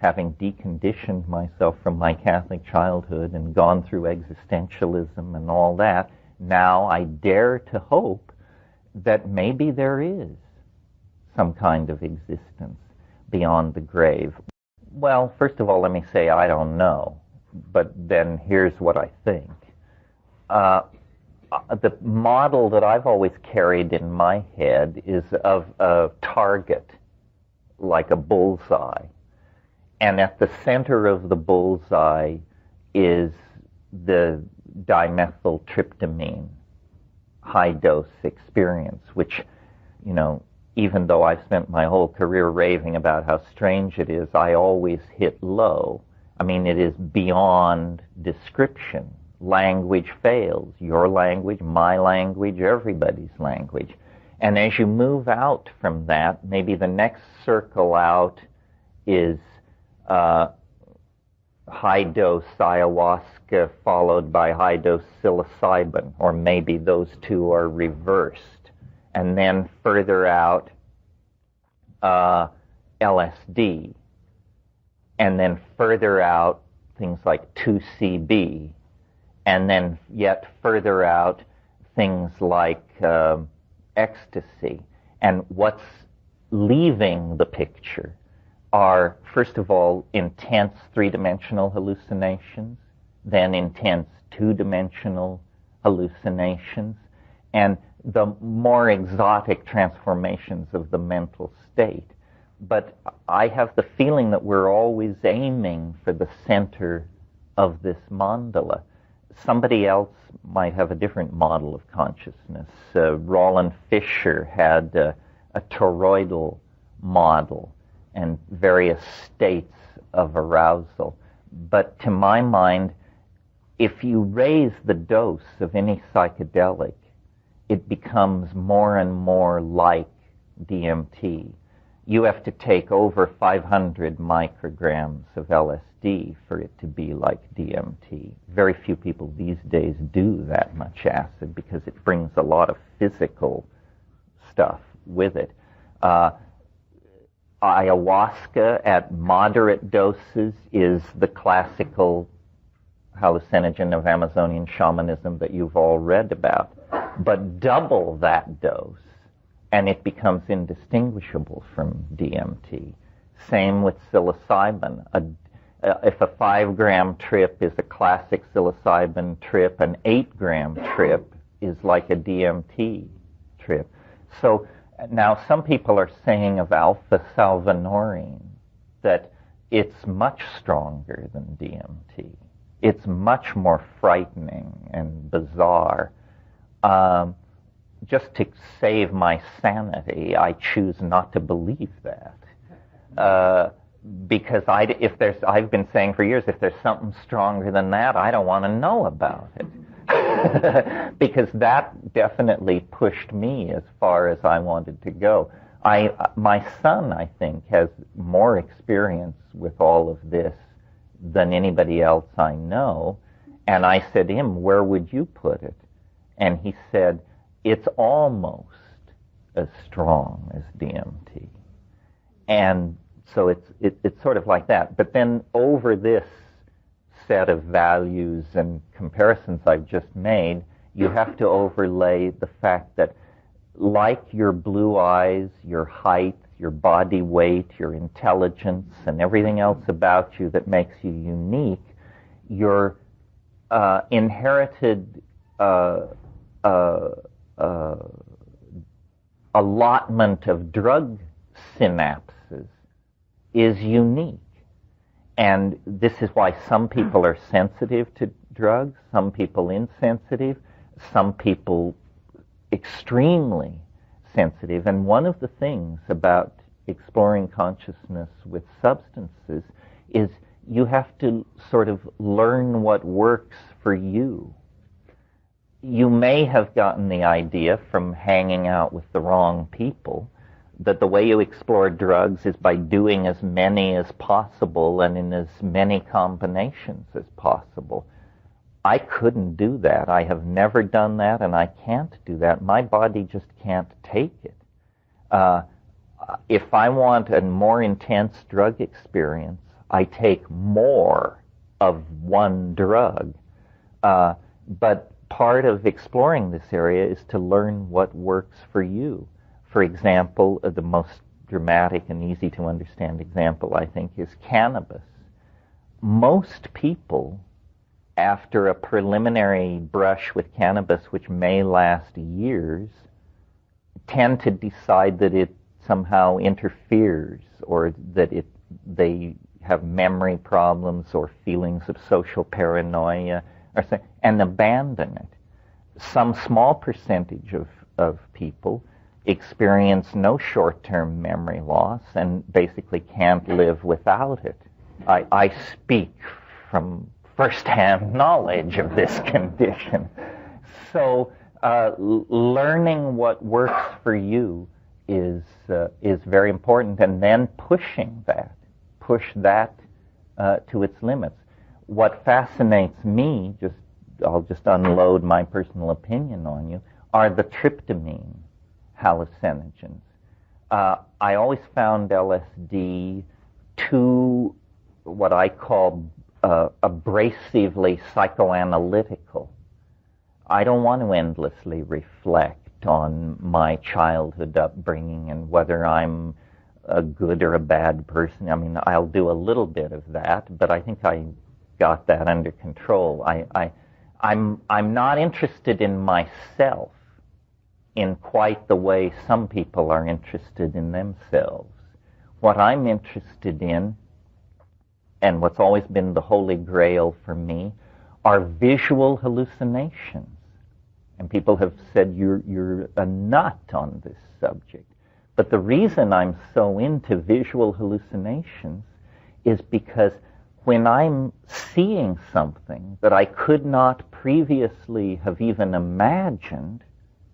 having deconditioned myself from my Catholic childhood and gone through existentialism and all that, now I dare to hope that maybe there is some kind of existence beyond the grave. Well, first of all, let me say I don't know, but then here's what I think. The model that I've always carried in my head is of a target, like a bullseye. And at the center of the bullseye is the dimethyltryptamine high-dose experience, which, you know, even though I've spent my whole career raving about how strange it is, I always hit low. I mean, it is beyond description. Language fails. Your language, my language, everybody's language. And as you move out from that, maybe the next circle out is high-dose ayahuasca followed by high-dose psilocybin, or maybe those two are reversed. And then further out, LSD. And then further out, things like 2CB. And then yet further out, things like ecstasy. And what's leaving the picture are, first of all, intense three-dimensional hallucinations, then intense two-dimensional hallucinations, and the more exotic transformations of the mental state. But I have the feeling that we're always aiming for the center of this mandala. Somebody else might have a different model of consciousness. Roland Fisher had a toroidal model and various states of arousal. But to my mind, if you raise the dose of any psychedelic, it becomes more and more like DMT. You have to take over 500 micrograms of LSD for it to be like DMT. Very few people these days do that much acid because it brings a lot of physical stuff with it. Ayahuasca at moderate doses is the classical hallucinogen of Amazonian shamanism that you've all read about. But double that dose, and it becomes indistinguishable from DMT. Same with psilocybin. If a 5-gram trip is a classic psilocybin trip, an 8-gram trip is like a DMT trip. So now some people are saying of alpha-salvinorin that it's much stronger than DMT. It's much more frightening and bizarre. Just to save my sanity, I choose not to believe that. Because I've been saying for years, if there's something stronger than that, I don't want to know about it. Because that definitely pushed me as far as I wanted to go. My son, I think, has more experience with all of this than anybody else I know. And I said to him, where would you put it? And he said, it's almost as strong as DMT. And so it's sort of like that. But then over this set of values and comparisons I've just made, you have to overlay the fact that like your blue eyes, your height, your body weight, your intelligence, and everything else about you that makes you unique, your inherited allotment of drug synapses is unique. And this is why some people are sensitive to drugs, some people insensitive, some people extremely sensitive. And one of the things about exploring consciousness with substances is you have to sort of learn what works for you. You may have gotten the idea from hanging out with the wrong people that the way you explore drugs is by doing as many as possible and in as many combinations as possible. I couldn't do that. I have never done that, and I can't do that. My body just can't take it. If I want a more intense drug experience, I take more of one drug. But part of exploring this area is to learn what works for you. For example, the most dramatic and easy to understand example, I think, is cannabis. Most people, after a preliminary brush with cannabis, which may last years, tend to decide that it somehow interferes, or that they have memory problems or feelings of social paranoia, and abandon it. Some small percentage of people experience no short-term memory loss and basically can't live without it. I speak from first-hand knowledge of this condition. So learning what works for you is very important, and then push that to its limits. What fascinates me, I'll just unload my personal opinion on you, are the tryptamine hallucinogens. I always found LSD too, what I call abrasively psychoanalytical. I don't want to endlessly reflect on my childhood upbringing and whether I'm a good or a bad person. I mean, I'll do a little bit of that, but I think I got that under control. I'm not interested in myself in quite the way some people are interested in themselves. What I'm interested in, and what's always been the holy grail for me, are visual hallucinations. And people have said, you're a nut on this subject. But the reason I'm so into visual hallucinations is because when I'm seeing something that I could not previously have even imagined,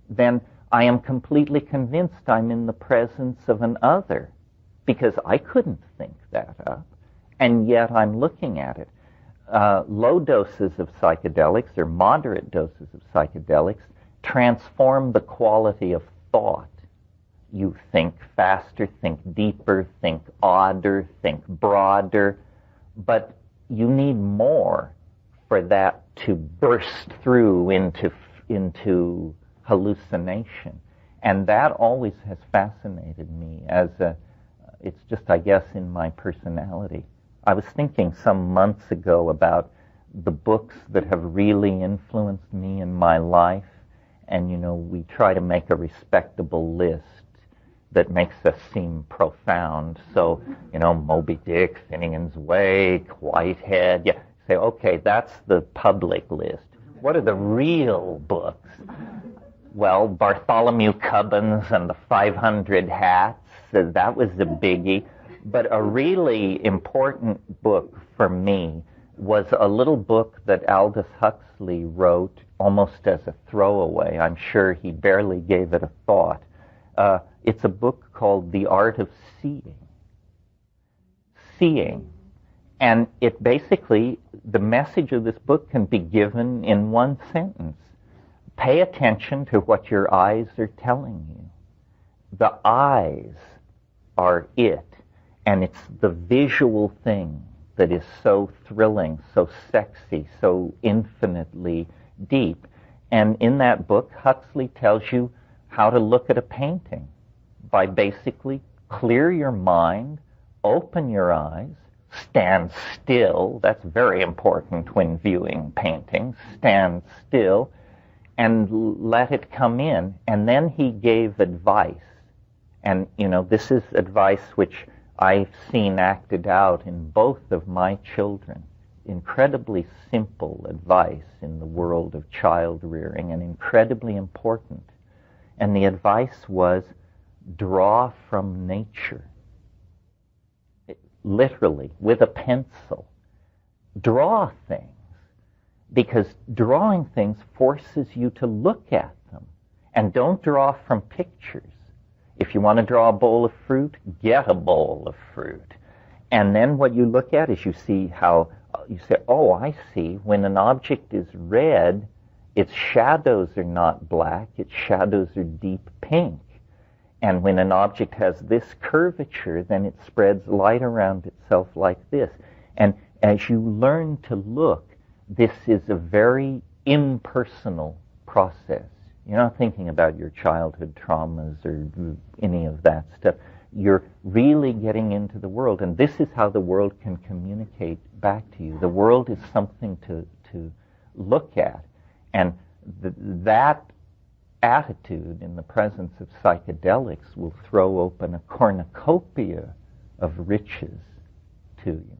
then I am completely convinced I'm in the presence of an other, because I couldn't think that up, and yet I'm looking at it. Low doses of psychedelics, or moderate doses of psychedelics, transform the quality of thought. You think faster, think deeper, think odder, think broader, but you need more for that to burst through into hallucination. And that always has fascinated me it's just, I guess, in my personality. I was thinking some months ago about the books that have really influenced me in my life, and, we try to make a respectable list that makes us seem profound. So, Moby Dick, Finnegan's Wake, Whitehead. Yeah, say, okay, that's the public list. What are the real books? Well, Bartholomew Cubbins and the 500 Hats, that was a biggie. But a really important book for me was a little book that Aldous Huxley wrote almost as a throwaway. I'm sure he barely gave it a thought. It's a book called The Art of Seeing. Seeing. And it basically, the message of this book can be given in one sentence. Pay attention to what your eyes are telling you. The eyes are it, and it's the visual thing that is so thrilling, so sexy, so infinitely deep. And in that book, Huxley tells you how to look at a painting by basically clear your mind, open your eyes, stand still. That's very important when viewing paintings. Stand still and let it come in. And then he gave advice. And, this is advice which I've seen acted out in both of my children. Incredibly simple advice in the world of child rearing, and incredibly important. And the advice was, draw from nature. Literally, with a pencil. Draw things. Because drawing things forces you to look at them. And don't draw from pictures. If you want to draw a bowl of fruit, get a bowl of fruit. And then what you look at is you see how, you say, oh, I see, when an object is red, its shadows are not black, its shadows are deep pink. And when an object has this curvature, then it spreads light around itself like this. And as you learn to look, this is a very impersonal process. You're not thinking about your childhood traumas or any of that stuff. You're really getting into the world, and this is how the world can communicate back to you. The world is something to look at, and that attitude in the presence of psychedelics will throw open a cornucopia of riches to you.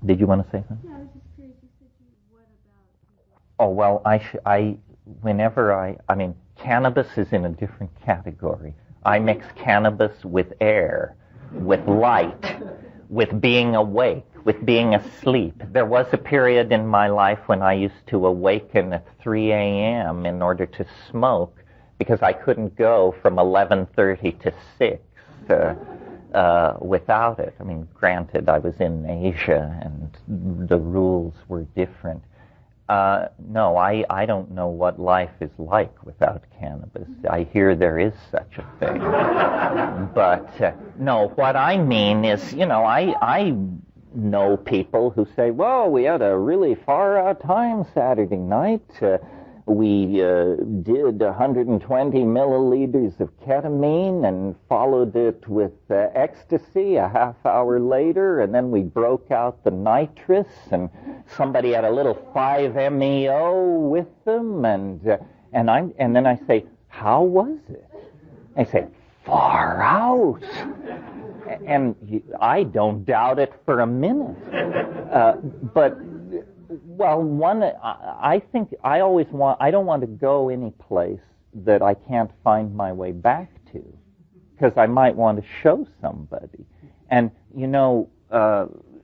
Did you want to say something? Yeah, I was just curious. You said what about? Oh, well, I mean, cannabis is in a different category. I mix cannabis with air, with light, with being awake, with being asleep. There was a period in my life when I used to awaken at 3 a.m. in order to smoke because I couldn't go from 11:30 to 6 without it. I mean, granted, I was in Asia and the rules were different. No, I don't know what life is like without cannabis. I hear there is such a thing. But, no, what I mean is, I know people who say, well, we had a really far-out time Saturday night. We did 120 milliliters of ketamine and followed it with ecstasy a half hour later, and then we broke out the nitrous, and somebody had a little 5-MeO with them, and then I say, how was it? They say, far out. And I don't doubt it for a minute. But I think I don't want to go any place that I can't find my way back to, because I might want to show somebody. And,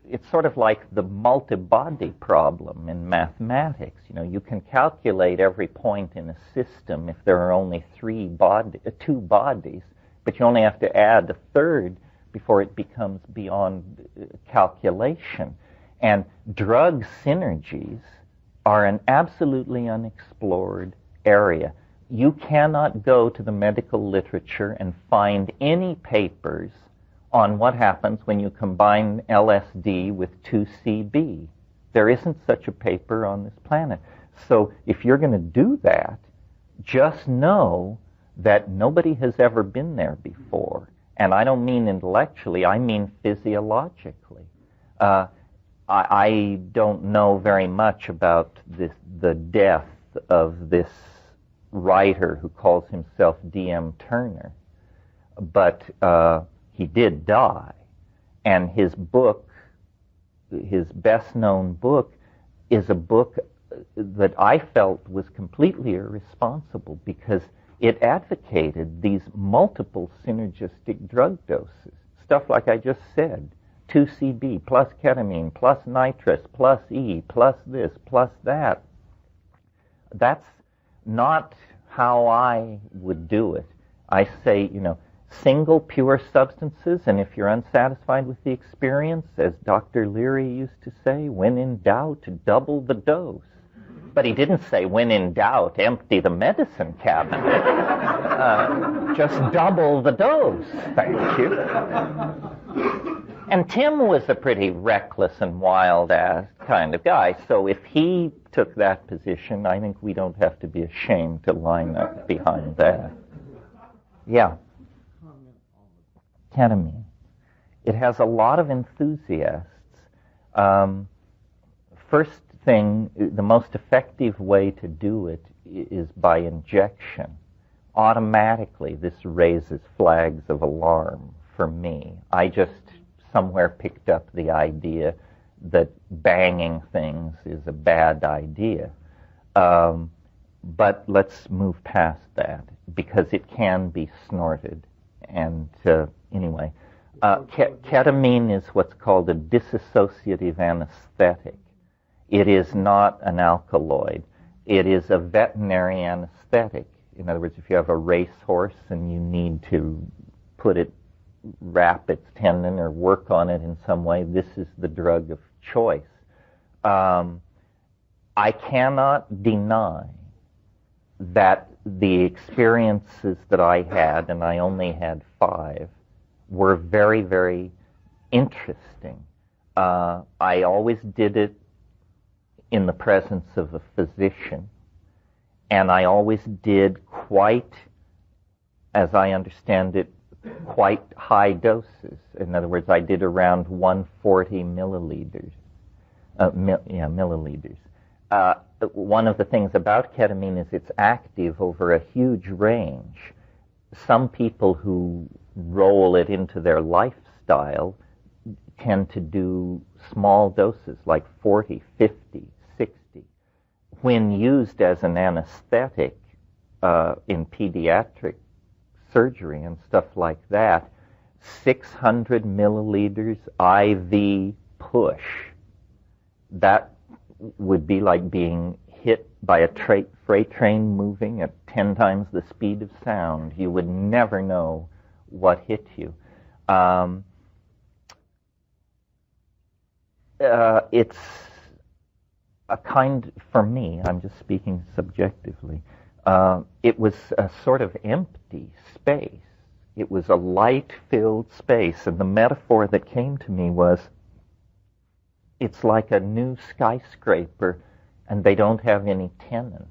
it's sort of like the multi-body problem in mathematics. You can calculate every point in a system if there are only two bodies, but you only have to add a third before it becomes beyond calculation. And drug synergies are an absolutely unexplored area. You cannot go to the medical literature and find any papers on what happens when you combine LSD with 2CB. There isn't such a paper on this planet. So if you're going to do that, just know that nobody has ever been there before. And I don't mean intellectually, I mean physiologically. I don't know very much about the death of this writer who calls himself D.M. Turner, but he did die. And his book, his best-known book, is a book that I felt was completely irresponsible because it advocated these multiple synergistic drug doses, stuff like I just said. 2CB plus ketamine plus nitrous plus E plus this plus that. That's not how I would do it. I say, single pure substances, and if you're unsatisfied with the experience, as Dr. Leary used to say, when in doubt, double the dose. But he didn't say, when in doubt, empty the medicine cabinet. Just double the dose, thank you. And Tim was a pretty reckless and wild-ass kind of guy, so if he took that position, I think we don't have to be ashamed to line up behind that. Yeah. Ketamine. It has a lot of enthusiasts. First thing, the most effective way to do it is by injection. Automatically, this raises flags of alarm for me. I just somewhere picked up the idea that banging things is a bad idea. But let's move past that, because it can be snorted. And anyway, ketamine is what's called a dissociative anesthetic. It is not an alkaloid. It is a veterinary anesthetic. In other words, if you have a racehorse and you need to wrap its tendon or work on it in some way, this is the drug of choice. I cannot deny that the experiences that I had, and I only had 5, were very, very interesting. I always did it in the presence of a physician, and I always did quite, as I understand it, quite high doses. In other words, I did around 140 milliliters. Milliliters. One of the things about ketamine is it's active over a huge range. Some people who roll it into their lifestyle tend to do small doses, like 40, 50, 60. When used as an anesthetic in pediatric surgery and stuff like that, 600 milliliters IV push, that would be like being hit by a freight train moving at 10 times the speed of sound. You would never know what hit you. It's a kind, for me, I'm just speaking subjectively, it was a sort of empty space. It was a light-filled space, and the metaphor that came to me was, it's like a new skyscraper, and they don't have any tenants.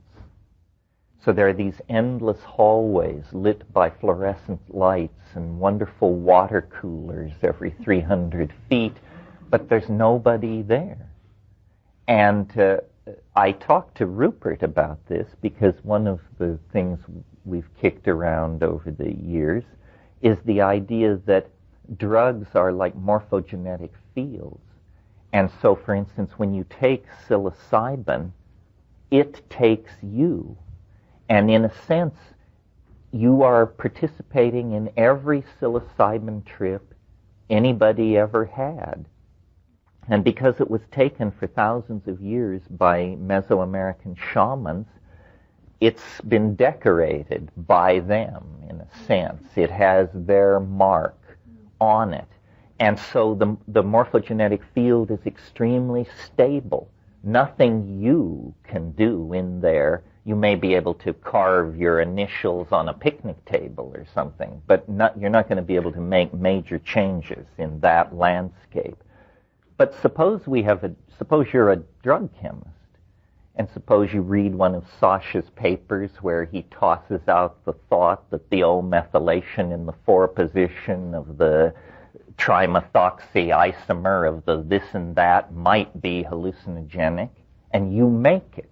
So there are these endless hallways lit by fluorescent lights and wonderful water coolers every 300 feet, but there's nobody there. And I talked to Rupert about this because one of the things we've kicked around over the years is the idea that drugs are like morphogenetic fields. And so, for instance, when you take psilocybin, it takes you. And in a sense, you are participating in every psilocybin trip anybody ever had. And because it was taken for thousands of years by Mesoamerican shamans, it's been decorated by them, in a sense. It has their mark on it. And so the morphogenetic field is extremely stable. Nothing you can do in there. You may be able to carve your initials on a picnic table or something, but you're not going to be able to make major changes in that landscape. But suppose you're a drug chemist, and suppose you read one of Sasha's papers where he tosses out the thought that the O-methylation in the 4 position of the trimethoxy isomer of the this and that might be hallucinogenic, and you make it.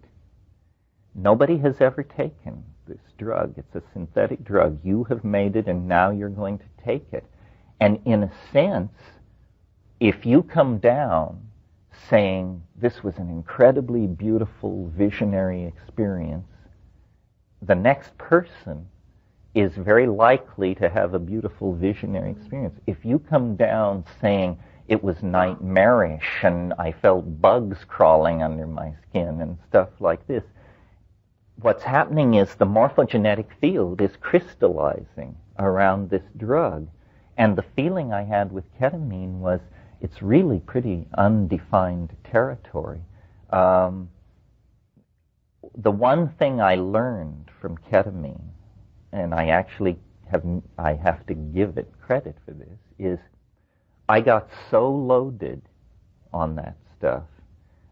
Nobody has ever taken this drug. It's a synthetic drug. You have made it, and now you're going to take it. And in a sense, if you come down saying this was an incredibly beautiful visionary experience, the next person is very likely to have a beautiful visionary experience. If you come down saying it was nightmarish and I felt bugs crawling under my skin and stuff like this, what's happening is the morphogenetic field is crystallizing around this drug. And the feeling I had with ketamine was it's really pretty undefined territory. The one thing I learned from ketamine, and I actually have to give it credit for this, is I got so loaded on that stuff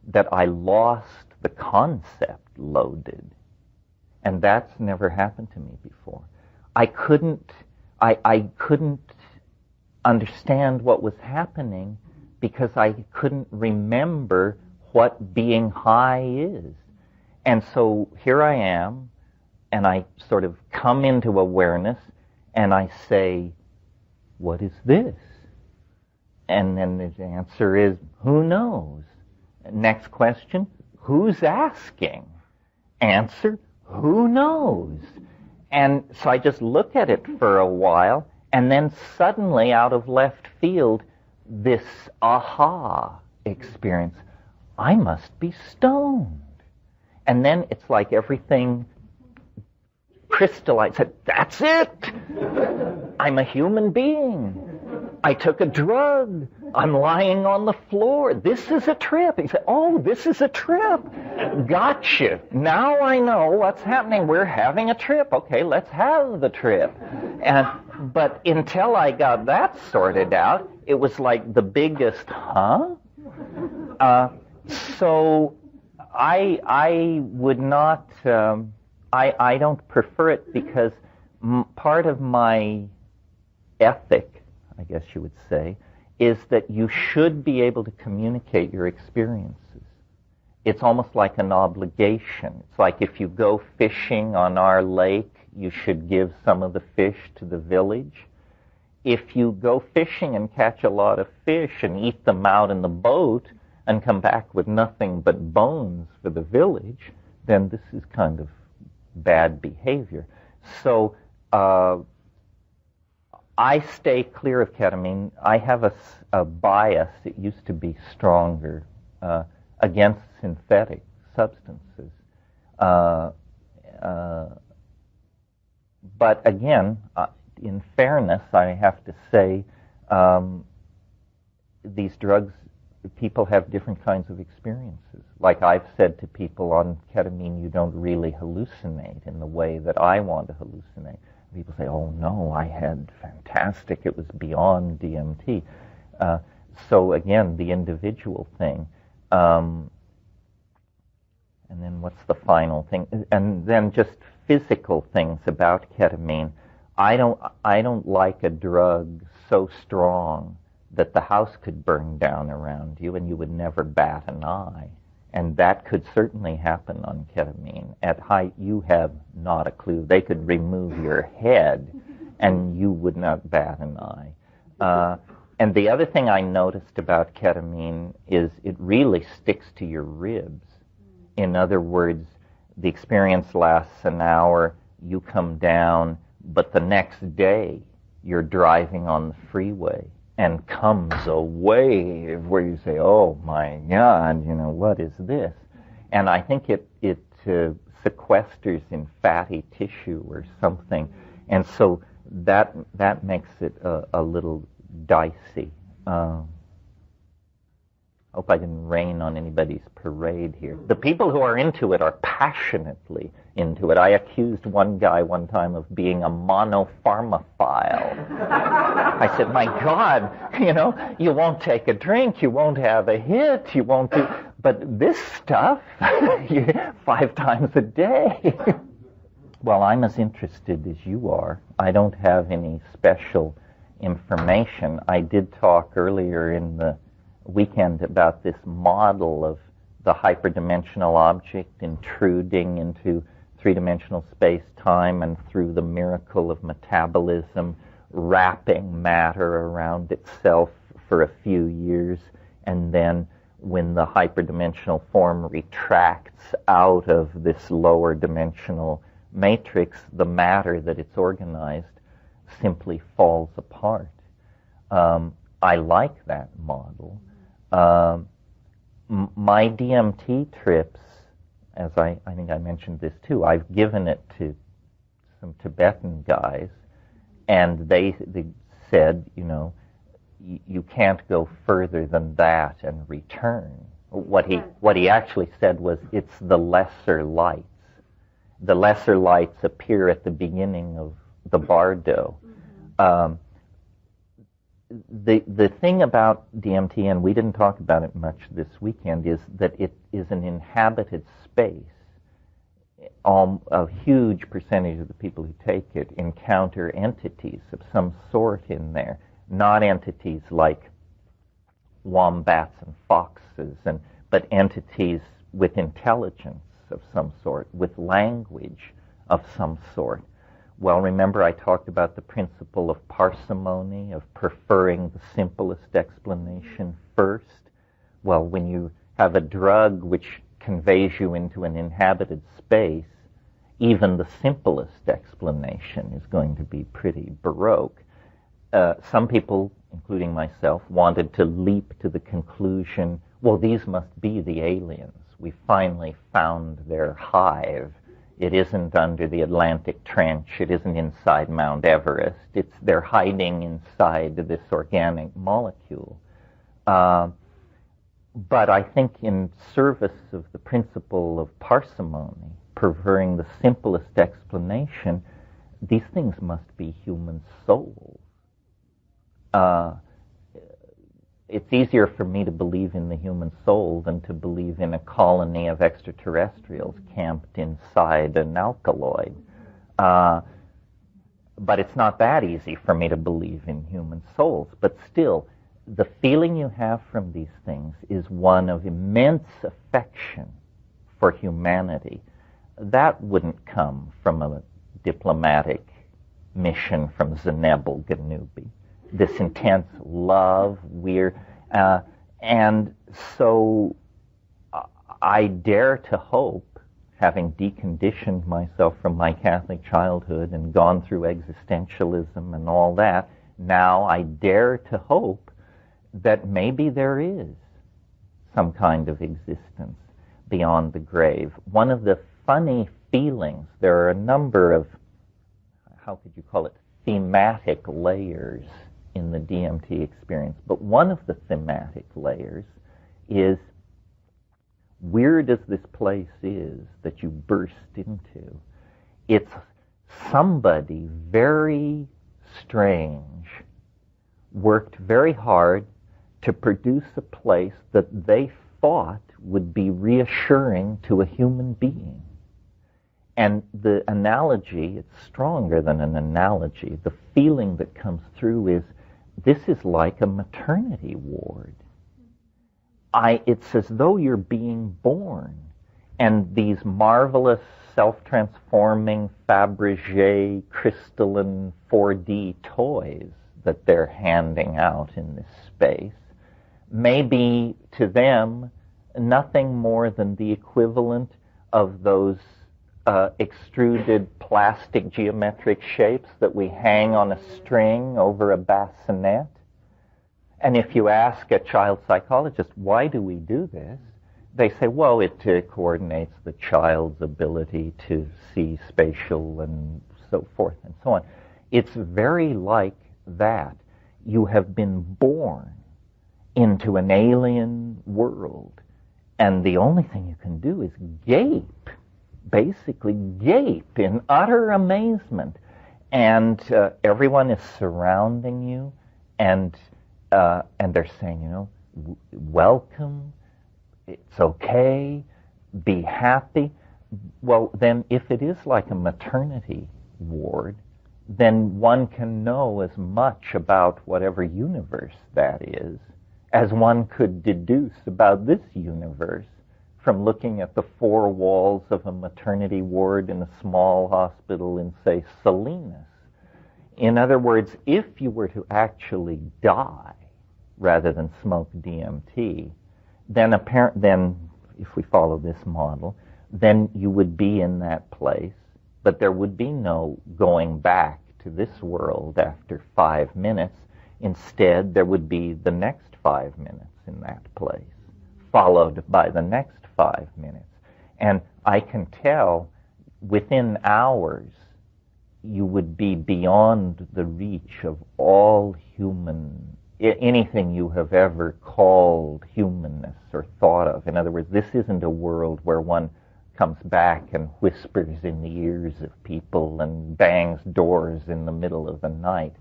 that I lost the concept loaded. And that's never happened to me before. I couldn't understand what was happening because I couldn't remember what being high is. And so here I am, and I sort of come into awareness, and I say, what is this? And then the answer is, who knows? Next question, who's asking? Answer, who knows? And so I just look at it for a while, and then suddenly, out of left field, this aha experience. I must be stoned. And then it's like everything crystallized. That's it! I'm a human being. I took a drug. I'm lying on the floor. This is a trip. He said, oh, this is a trip. Gotcha. Now I know what's happening. We're having a trip. Okay, let's have the trip. But until I got that sorted out, it was like the biggest, huh? So I would not, I don't prefer it because part of my ethic, I guess you would say, is that you should be able to communicate your experiences. It's almost like an obligation. It's like if you go fishing on our lake, you should give some of the fish to the village. If you go fishing and catch a lot of fish and eat them out in the boat and come back with nothing but bones for the village, then this is kind of bad behavior. So I stay clear of ketamine. I have a bias, it used to be stronger, against synthetic substances. But again, in fairness, I have to say, these drugs, people have different kinds of experiences. Like I've said to people on ketamine, you don't really hallucinate in the way that I want to hallucinate. People say, oh no, I had fantastic, it was beyond DMT. So again, the individual thing. And then what's the final thing? And then just physical things about ketamine. I don't like a drug so strong that the house could burn down around you and you would never bat an eye. And that could certainly happen on ketamine. At height, you have not a clue. They could remove your head and you would not bat an eye. And the other thing I noticed about ketamine is it really sticks to your ribs. In other words, the experience lasts an hour, you come down, but the next day you're driving on the freeway and comes a wave where you say, oh my God, what is this? And I think it sequesters in fatty tissue or something. And so that makes it a little dicey. Hope I didn't rain on anybody's parade here. The people who are into it are passionately into it. I accused one guy one time of being a monopharmaphile. I said, my God, you won't take a drink, you won't have a hit, you won't do... But this stuff, 5 times a day. Well, I'm as interested as you are. I don't have any special information. I did talk earlier in the weekend about this model of the hyperdimensional object intruding into three-dimensional space-time and through the miracle of metabolism, wrapping matter around itself for a few years, and then when the hyperdimensional form retracts out of this lower dimensional matrix, the matter that it's organized simply falls apart. I like that model. My DMT trips, as I think I mentioned this too, I've given it to some Tibetan guys, and they said, you can't go further than that and return. What he actually said was, it's the lesser lights. The lesser lights appear at the beginning of the bardo. The thing about DMT, and we didn't talk about it much this weekend, is that it is an inhabited space. A huge percentage of the people who take it encounter entities of some sort in there, not entities like wombats and foxes, but entities with intelligence of some sort, with language of some sort. Well, remember I talked about the principle of parsimony, of preferring the simplest explanation first? Well, when you have a drug which conveys you into an inhabited space, even the simplest explanation is going to be pretty baroque. Some people, including myself, wanted to leap to the conclusion, well, these must be the aliens. We finally found their hive. It isn't under the Atlantic Trench. It isn't inside Mount Everest. They're hiding inside this organic molecule. But I think in service of the principle of parsimony, preferring the simplest explanation, these things must be human souls. It's easier for me to believe in the human soul than to believe in a colony of extraterrestrials camped inside an alkaloid. But it's not that easy for me to believe in human souls. But still, the feeling you have from these things is one of immense affection for humanity. That wouldn't come from a diplomatic mission from Zenebel Ganubi. This intense love, and so I dare to hope, having deconditioned myself from my Catholic childhood and gone through existentialism and all that, now I dare to hope that maybe there is some kind of existence beyond the grave. One of the funny feelings, there are a number of, how could you call it, thematic layers in the DMT experience. But one of the thematic layers is, weird as this place is that you burst into, it's somebody very strange worked very hard to produce a place that they thought would be reassuring to a human being. And the analogy, it's stronger than an analogy. The feeling that comes through is, this is like a maternity ward. It's as though you're being born. And these marvelous, self-transforming, Fabergé, crystalline 4D toys that they're handing out in this space may be, to them, nothing more than the equivalent of those extruded plastic geometric shapes that we hang on a string over a bassinet. And if you ask a child psychologist, why do we do this? They say, well, it coordinates the child's ability to see spatial and so forth and so on. It's very like that. You have been born into an alien world, and the only thing you can do is gape. Basically gape in utter amazement, and everyone is surrounding you, and they're saying, welcome, it's okay, be happy. Well, then if it is like a maternity ward, then one can know as much about whatever universe that is as one could deduce about this universe from looking at the four walls of a maternity ward in a small hospital in, say, Salinas. In other words, if you were to actually die rather than smoke DMT, then if we follow this model, then you would be in that place, but there would be no going back to this world after 5 minutes. Instead, there would be the next 5 minutes in that place, followed by the next 5 minutes. And I can tell within hours you would be beyond the reach of all anything you have ever called humanness or thought of. In other words, this isn't a world where one comes back and whispers in the ears of people and bangs doors in the middle of the night.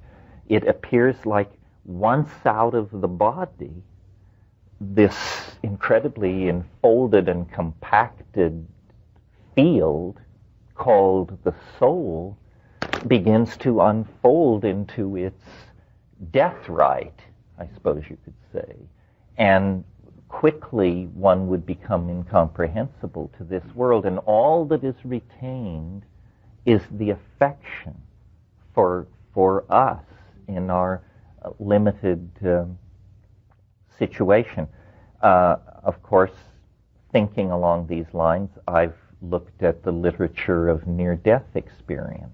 It appears like once out of the body, this incredibly enfolded and compacted field called the soul begins to unfold into its death rite, I suppose you could say. And quickly one would become incomprehensible to this world, and all that is retained is the affection for us in our limited situation. Of course, thinking along these lines, I've looked at the literature of near-death experience.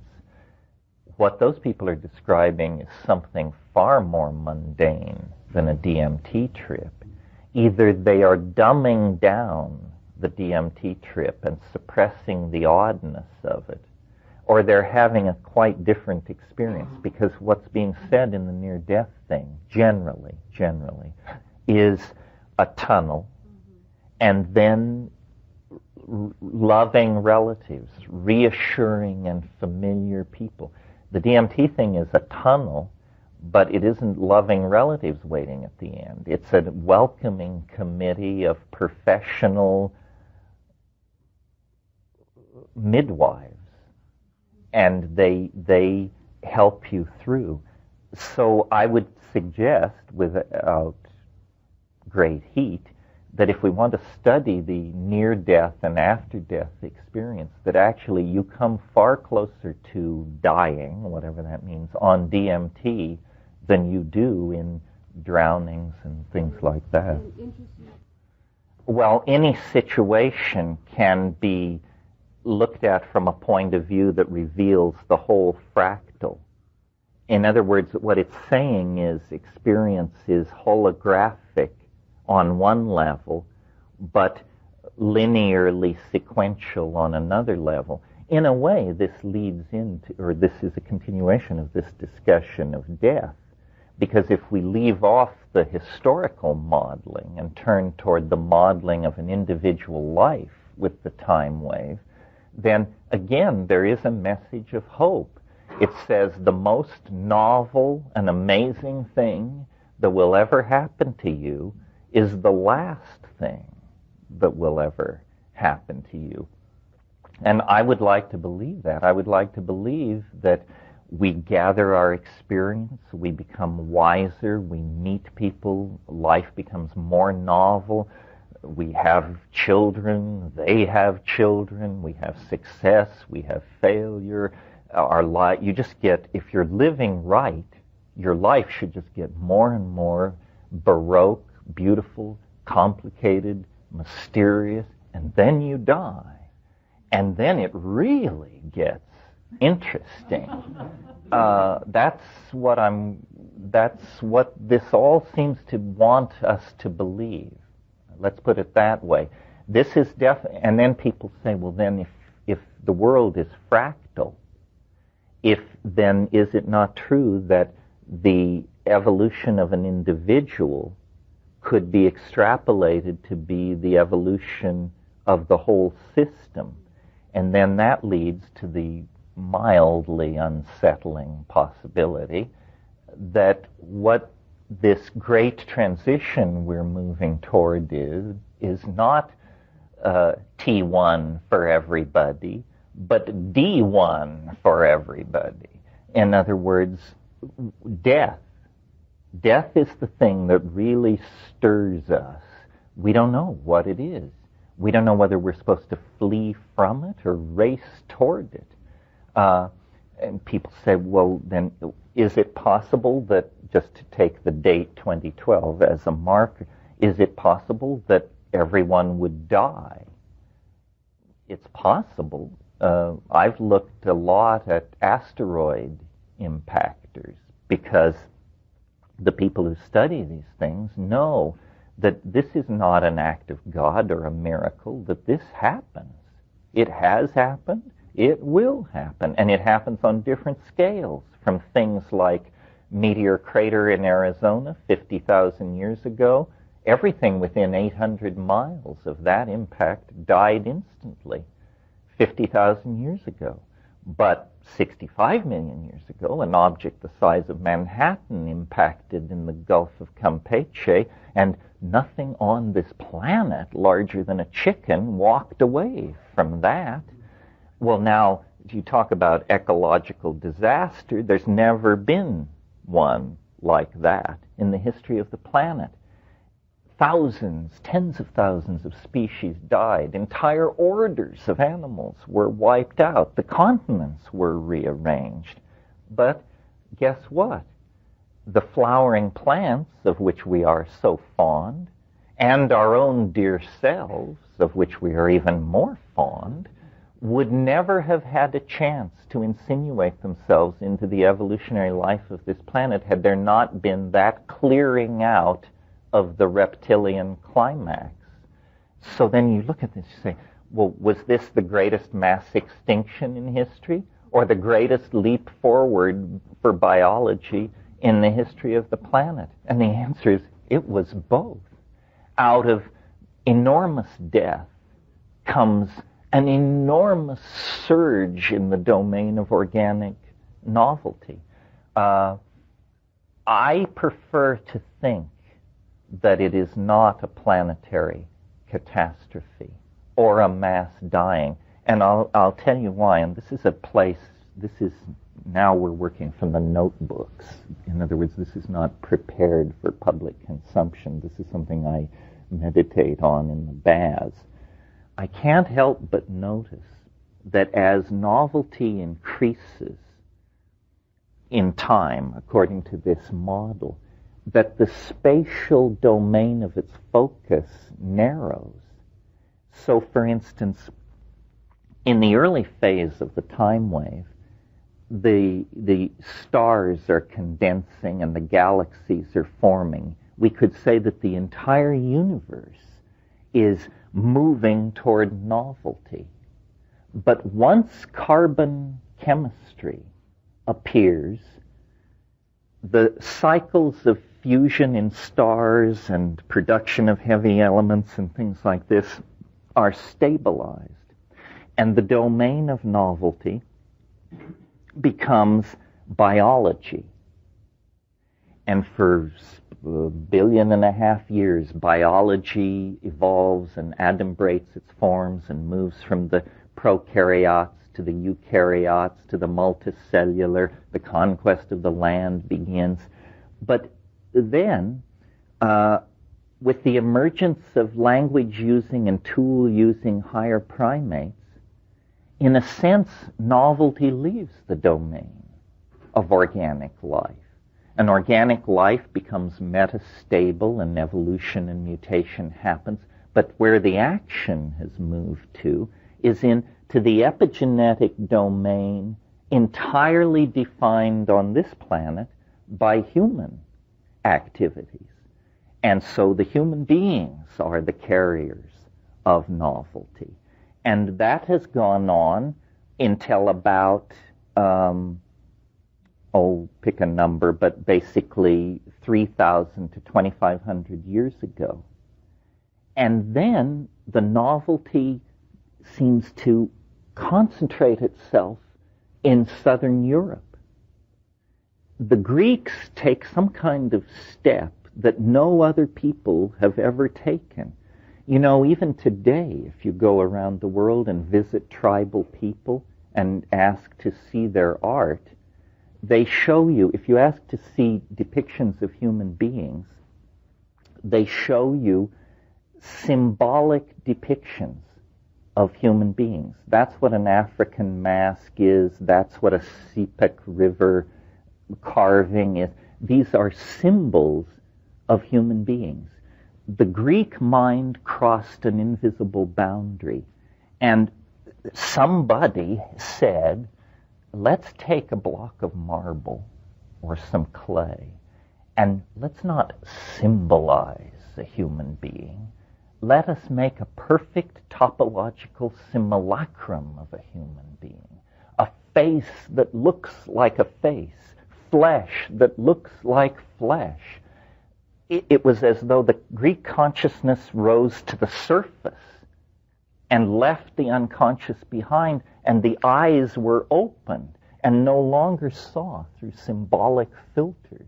What those people are describing is something far more mundane than a DMT trip. Either they are dumbing down the DMT trip and suppressing the oddness of it, or they're having a quite different experience, because what's being said in the near-death thing, generally, is a tunnel, and then loving relatives, reassuring and familiar people. The DMT thing is a tunnel, but it isn't loving relatives waiting at the end. It's a welcoming committee of professional midwives, and they help you through. So I would suggest, without great heat, that if we want to study the near-death and after-death experience, that actually you come far closer to dying, whatever that means, on DMT than you do in drownings and things like that. Well, any situation can be looked at from a point of view that reveals the whole fractal. In other words, what it's saying is experience is holographic on one level, but linearly sequential on another level. In a way, this leads into, or this is a continuation of this discussion of death, because if we leave off the historical modeling and turn toward the modeling of an individual life with the time wave, then again there is a message of hope. It says the most novel and amazing thing that will ever happen to you is the last thing that will ever happen to you. And I would like to believe that. I would like to believe that we gather our experience, we become wiser, we meet people, life becomes more novel, we have children, they have children, we have success, we have failure. Our life, you just get, if you're living right, your life should just get more and more baroque, beautiful, complicated, mysterious, and then you die. And then it really gets interesting. That's what this all seems to want us to believe. Let's put it that way. This is and then people say, well then if the world is fractal, then is it not true that the evolution of an individual could be extrapolated to be the evolution of the whole system? And then that leads to the mildly unsettling possibility that what this great transition we're moving toward is not T1 for everybody, but D1 for everybody. In other words, death. Death is the thing that really stirs us. We don't know what it is. We don't know whether we're supposed to flee from it or race toward it. And people say, well, then is it possible that, just to take the date 2012 as a marker, is it possible that everyone would die? It's possible. I've looked a lot at asteroid impactors because the people who study these things know that this is not an act of God or a miracle, that this happens. It has happened, it will happen, and it happens on different scales, from things like meteor crater in Arizona 50,000 years ago. Everything within 800 miles of that impact died instantly 50,000 years ago. But 65 million years ago, an object the size of Manhattan impacted in the Gulf of Campeche, and nothing on this planet larger than a chicken walked away from that. Well, now, you talk about ecological disaster, there's never been one like that in the history of the planet. Thousands, tens of thousands of species died. Entire orders of animals were wiped out. The continents were rearranged. But guess what? The flowering plants, of which we are so fond, and our own dear selves, of which we are even more fond, would never have had a chance to insinuate themselves into the evolutionary life of this planet had there not been that clearing out of the reptilian climax. So then you look at this, you say, well, was this the greatest mass extinction in history, or the greatest leap forward for biology in the history of the planet? And the answer is, it was both. Out of enormous death comes an enormous surge in the domain of organic novelty. I prefer to think that it is not a planetary catastrophe or a mass dying. And I'll tell you why. And this is a place, now we're working from the notebooks. In other words, this is not prepared for public consumption. This is something I meditate on in the baths. I can't help but notice that as novelty increases in time, according to this model, that the spatial domain of its focus narrows. So, for instance, in the early phase of the time wave, the stars are condensing and the galaxies are forming. We could say that the entire universe is moving toward novelty. But once carbon chemistry appears, the cycles of fusion in stars and production of heavy elements and things like this are stabilized. And the domain of novelty becomes biology. And for 1.5 billion years, biology evolves and adumbrates its forms and moves from the prokaryotes to the eukaryotes to the multicellular. The conquest of the land begins. But then, with the emergence of language-using and tool-using higher primates, in a sense, novelty leaves the domain of organic life. And organic life becomes metastable and evolution and mutation happens. But where the action has moved to is into the epigenetic domain entirely defined on this planet by human activities. And so the human beings are the carriers of novelty. And that has gone on until about, pick a number, but basically 3,000 to 2,500 years ago. And then the novelty seems to concentrate itself in southern Europe. The Greeks take some kind of step that no other people have ever taken. You know, even today, if you go around the world and visit tribal people and ask to see their art, they show you, if you ask to see depictions of human beings, they show you symbolic depictions of human beings. That's what an African mask is. That's what a Sepik River carving is. These are symbols of human beings. The Greek mind crossed an invisible boundary, and somebody said, let's take a block of marble or some clay, and let's not symbolize a human being. Let us make a perfect topological simulacrum of a human being, a face that looks like a face, flesh that looks like flesh. It was as though the Greek consciousness rose to the surface and left the unconscious behind, and the eyes were opened and no longer saw through symbolic filters,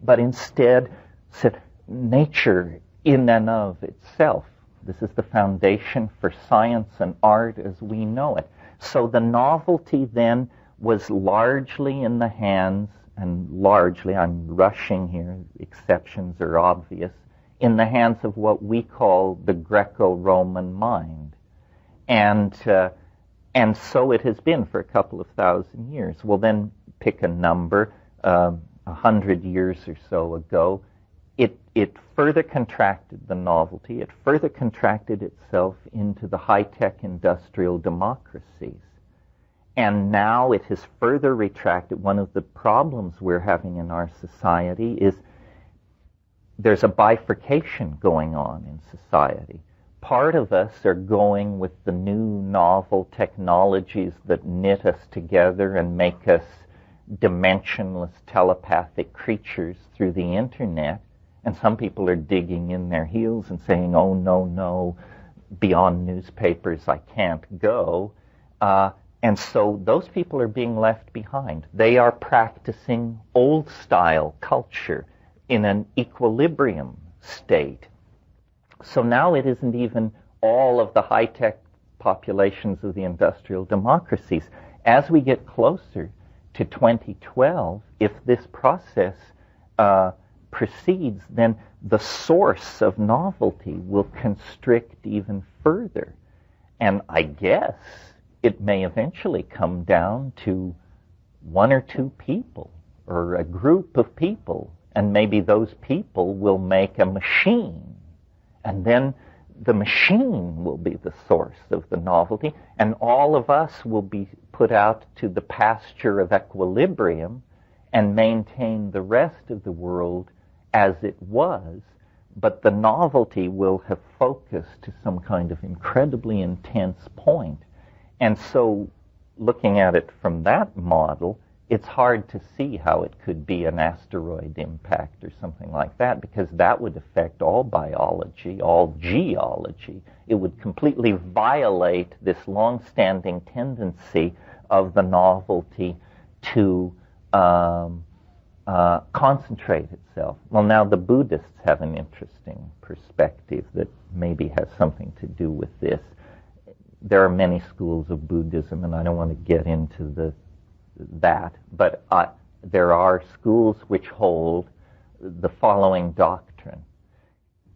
but instead said, nature in and of itself. This is the foundation for science and art as we know it. So the novelty then was largely in the hands, and largely, I'm rushing here, exceptions are obvious, in the hands of what we call the Greco-Roman mind. And so it has been for a couple of thousand years. Well, then pick a number, 100 years or so ago, it further contracted the novelty. It further contracted itself into the high-tech industrial democracies. And now it has further retracted. One of the problems we're having in our society is there's a bifurcation going on in society. part of us are going with the new novel technologies that knit us together and make us dimensionless telepathic creatures through the internet. And some people are digging in their heels and saying, oh, no, beyond newspapers I can't go. And so those people are being left behind. They are practicing old-style culture in an equilibrium state. So now it isn't even all of the high-tech populations of the industrial democracies. As we get closer to 2012, if this process proceeds, then the source of novelty will constrict even further. And I guess it may eventually come down to one or two people or a group of people, and maybe those people will make a machine, and then the machine will be the source of the novelty, and all of us will be put out to the pasture of equilibrium and maintain the rest of the world as it was, but the novelty will have focused to some kind of incredibly intense point. And so, looking at it from that model, it's hard to see how it could be an asteroid impact or something like that, because that would affect all biology, all geology. It would completely violate this long-standing tendency of the novelty to concentrate itself. Well, now the Buddhists have an interesting perspective that maybe has something to do with this. There are many schools of Buddhism, and I don't want to get into that, but there are schools which hold the following doctrine,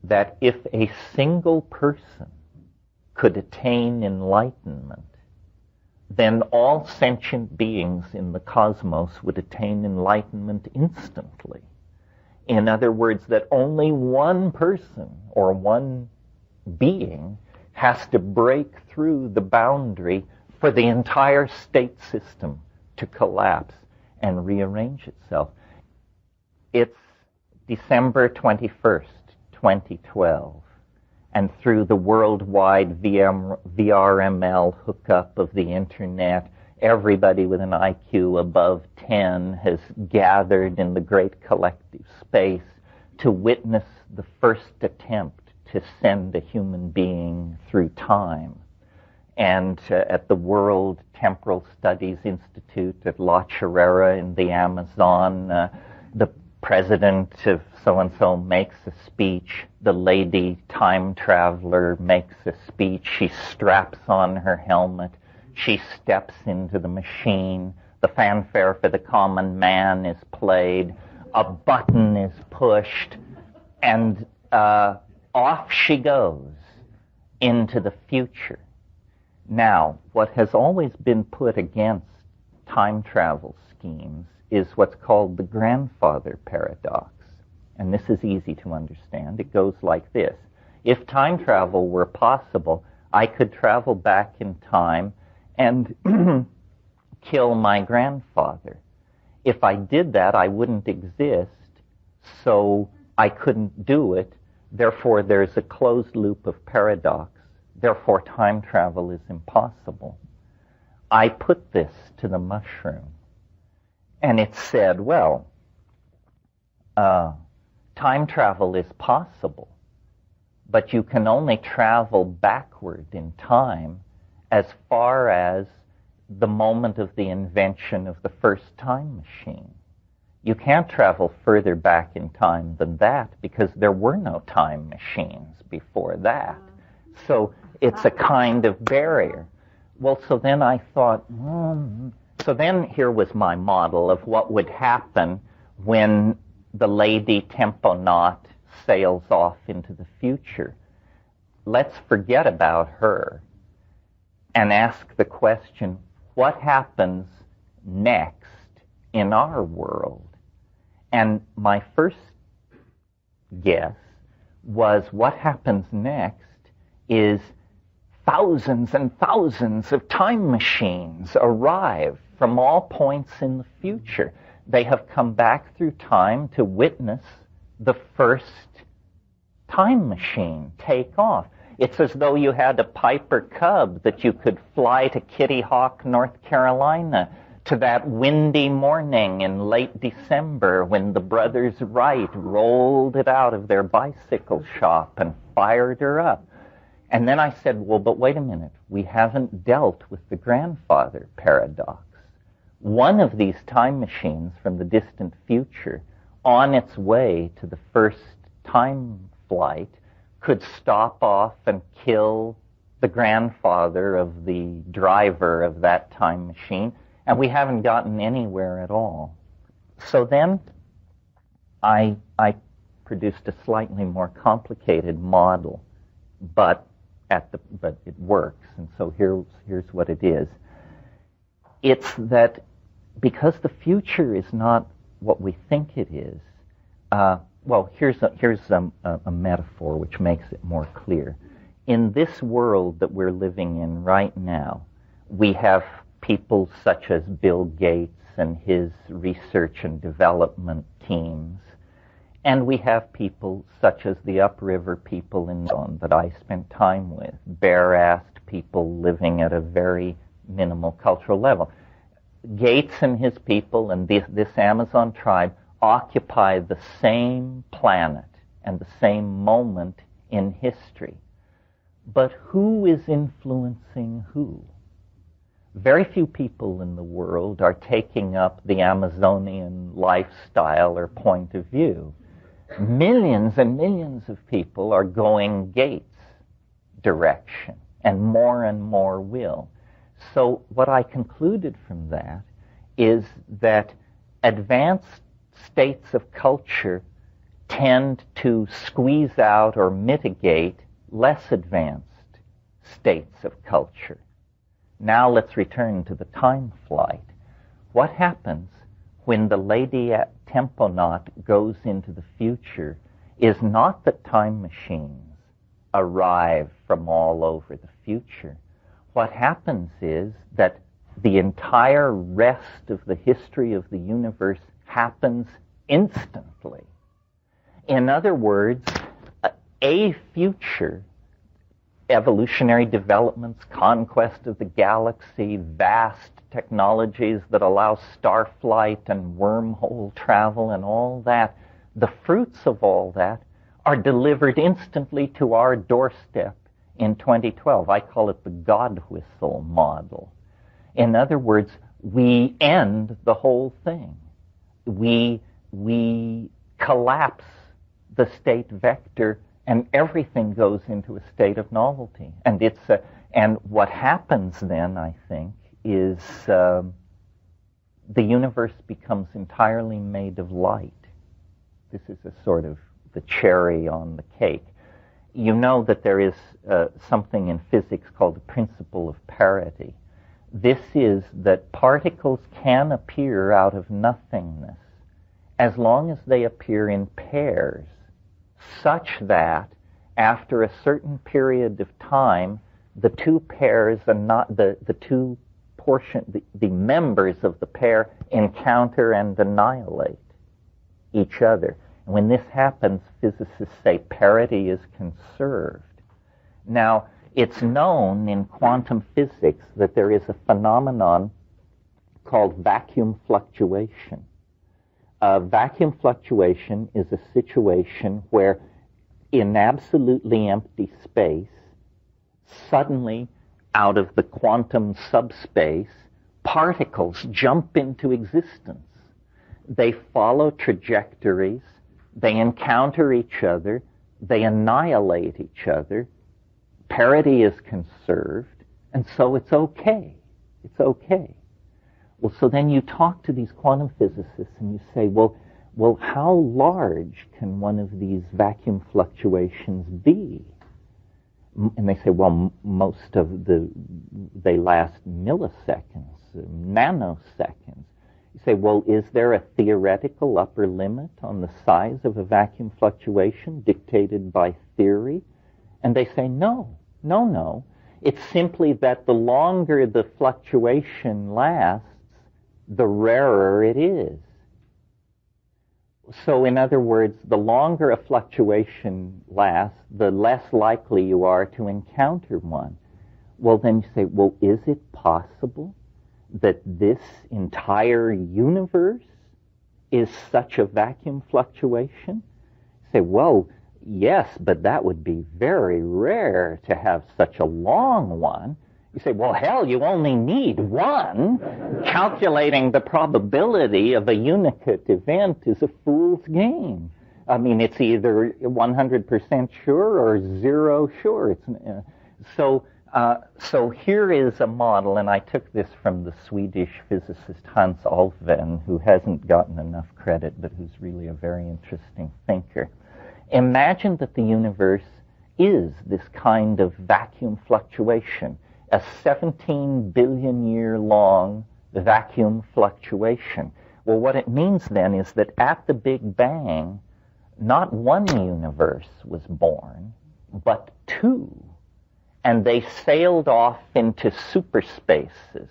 that if a single person could attain enlightenment, then all sentient beings in the cosmos would attain enlightenment instantly. In other words, that only one person or one being has to break through the boundary for the entire state system to collapse and rearrange itself. It's December 21st, 2012, and through the worldwide VRML hookup of the internet, everybody with an IQ above 10 has gathered in the great collective space to witness the first attempt to send a human being through time. And at the World Temporal Studies Institute at La Chorrera in the Amazon, the president of so-and-so makes a speech. The lady time traveler makes a speech. She straps on her helmet. She steps into the machine. The fanfare for the common man is played. A button is pushed. And off she goes into the future. Now, what has always been put against time travel schemes is what's called the grandfather paradox. And this is easy to understand. It goes like this. If time travel were possible, I could travel back in time and kill my grandfather. If I did that, I wouldn't exist, so I couldn't do it. Therefore, there's a closed loop of paradox. Therefore, time travel is impossible. I put this to the mushroom, and it said, well, time travel is possible, but you can only travel backward in time as far as the moment of the invention of the first time machine. You can't travel further back in time than that because there were no time machines before that. So it's a kind of barrier. Well, so then I thought, so then here was my model of what would happen when the lady temponaut sails off into the future. Let's forget about her and ask the question, what happens next in our world? And my first guess was what happens next is thousands and thousands of time machines arrive from all points in the future. They have come back through time to witness the first time machine take off. It's as though you had a Piper Cub that you could fly to Kitty Hawk, North Carolina, to that windy morning in late December when the brothers Wright rolled it out of their bicycle shop and fired her up. And then I said, well, but wait a minute. We haven't dealt with the grandfather paradox. One of these time machines from the distant future, on its way to the first time flight, could stop off and kill the grandfather of the driver of that time machine, and we haven't gotten anywhere at all. So then I produced a slightly more complicated model, but it works, and so here's what it is. It's that because the future is not what we think it is, well, here's a metaphor which makes it more clear. In this world that we're living in right now, we have people such as Bill Gates and his research and development teams, and we have people such as the upriver people in Zone that I spent time with, bare-assed people living at a very minimal cultural level. Gates and his people and this Amazon tribe occupy the same planet and the same moment in history. But who is influencing who? Very few people in the world are taking up the Amazonian lifestyle or point of view. Millions and millions of people are going Gates' direction, and more will. So what I concluded from that is that advanced states of culture tend to squeeze out or mitigate less advanced states of culture. Now let's return to the time flight. What happens when the lady temponaut goes into the future is not that time machines arrive from all over the future. What happens is that the entire rest of the history of the universe happens instantly. In other words, a future, evolutionary developments, conquest of the galaxy, vast technologies that allow star flight and wormhole travel and all that, the fruits of all that are delivered instantly to our doorstep in 2012. I call it the God whistle model. In other words, we end the whole thing. We collapse the state vector, and everything goes into a state of novelty. And what happens then, I think, is the universe becomes entirely made of light. This is a sort of the cherry on the cake. You know that there is something in physics called the principle of parity. This is that particles can appear out of nothingness as long as they appear in pairs, such that after a certain period of time, the two pairs are not the two the members of the pair encounter and annihilate each other. And when this happens, physicists say parity is conserved. Now, it's known in quantum physics that there is a phenomenon called vacuum fluctuation. Vacuum fluctuation is a situation where in absolutely empty space, suddenly out of the quantum subspace, particles jump into existence. They follow trajectories, they encounter each other, they annihilate each other, parity is conserved, and so it's okay. It's okay. Well, so then you talk to these quantum physicists and you say, well, how large can one of these vacuum fluctuations be? And they say, well, most of they last milliseconds, nanoseconds. You say, well, is there a theoretical upper limit on the size of a vacuum fluctuation dictated by theory? And they say, no. It's simply that the longer the fluctuation lasts, the rarer it is. So in other words, the longer a fluctuation lasts, the less likely you are to encounter one. Well, then you say, well, is it possible that this entire universe is such a vacuum fluctuation? You say, well, yes, but that would be very rare to have such a long one. You say, well, hell, you only need one. Calculating the probability of a unicate event is a fool's game. I mean, it's either 100% sure or zero sure. So here is a model, and I took this from the Swedish physicist Hans Alfvén, who hasn't gotten enough credit, but who's really a very interesting thinker. Imagine that the universe is this kind of vacuum fluctuation, a 17 billion year long vacuum fluctuation. Well, what it means then is that at the Big Bang, not one universe was born, but two. And they sailed off into superspaces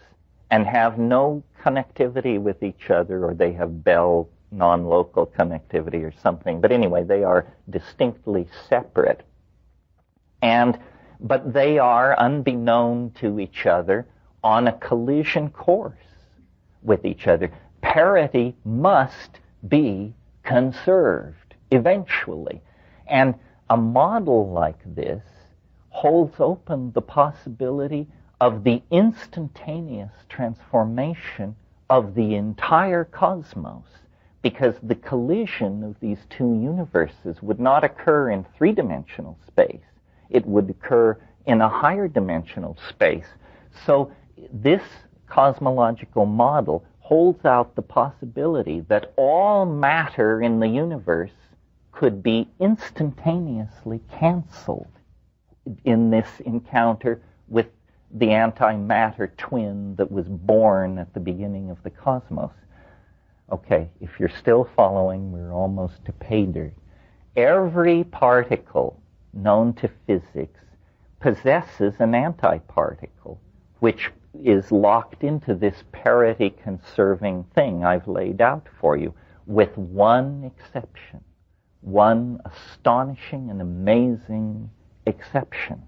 and have no connectivity with each other, or they have Bell non-local connectivity or something. But anyway, they are distinctly separate. But they are, unbeknown to each other, on a collision course with each other. Parity must be conserved eventually. And a model like this holds open the possibility of the instantaneous transformation of the entire cosmos, because the collision of these two universes would not occur in three-dimensional space. It would occur in a higher dimensional space. So this cosmological model holds out the possibility that all matter in the universe could be instantaneously canceled in this encounter with the antimatter twin that was born at the beginning of the cosmos. Okay, if you're still following, we're almost to pay dirt. Every particle known to physics possesses an antiparticle, which is locked into this parity-conserving thing I've laid out for you, with one exception, one astonishing and amazing exception.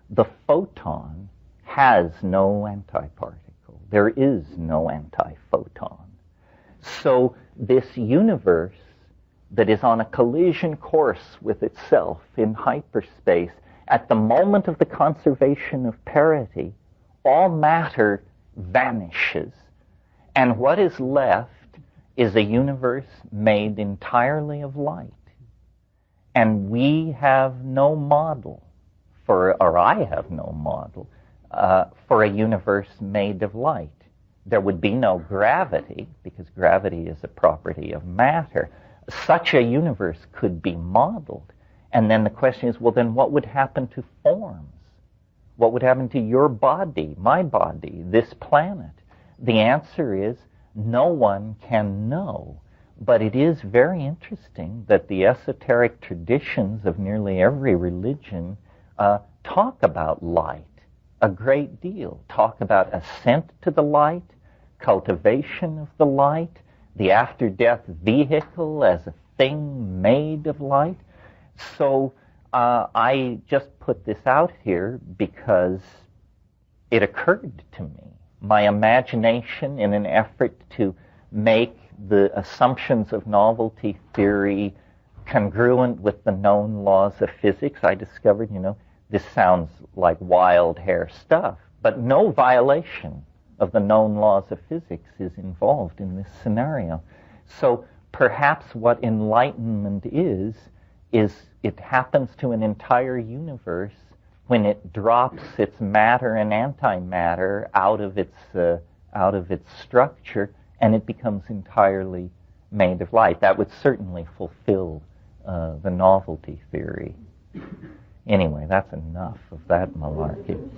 The photon has no antiparticle. There is no antiphoton. So this universe that is on a collision course with itself in hyperspace, at the moment of the conservation of parity, all matter vanishes. And what is left is a universe made entirely of light. And we have no model or I have no model for a universe made of light. There would be no gravity, because gravity is a property of matter. Such a universe could be modeled. And then the question is, well, then what would happen to forms? What would happen to your body, my body, this planet? The answer is, no one can know. But it is very interesting that the esoteric traditions of nearly every religion talk about light a great deal, talk about ascent to the light, cultivation of the light, the after-death vehicle as a thing made of light. So I just put this out here because it occurred to me. My imagination, in an effort to make the assumptions of novelty theory congruent with the known laws of physics, I discovered, this sounds like wild hair stuff, but no violation of the known laws of physics is involved in this scenario. So perhaps what enlightenment is it happens to an entire universe when it drops its matter and antimatter out of its structure, and it becomes entirely made of light. That would certainly fulfill the novelty theory. Anyway, that's enough of that malarkey.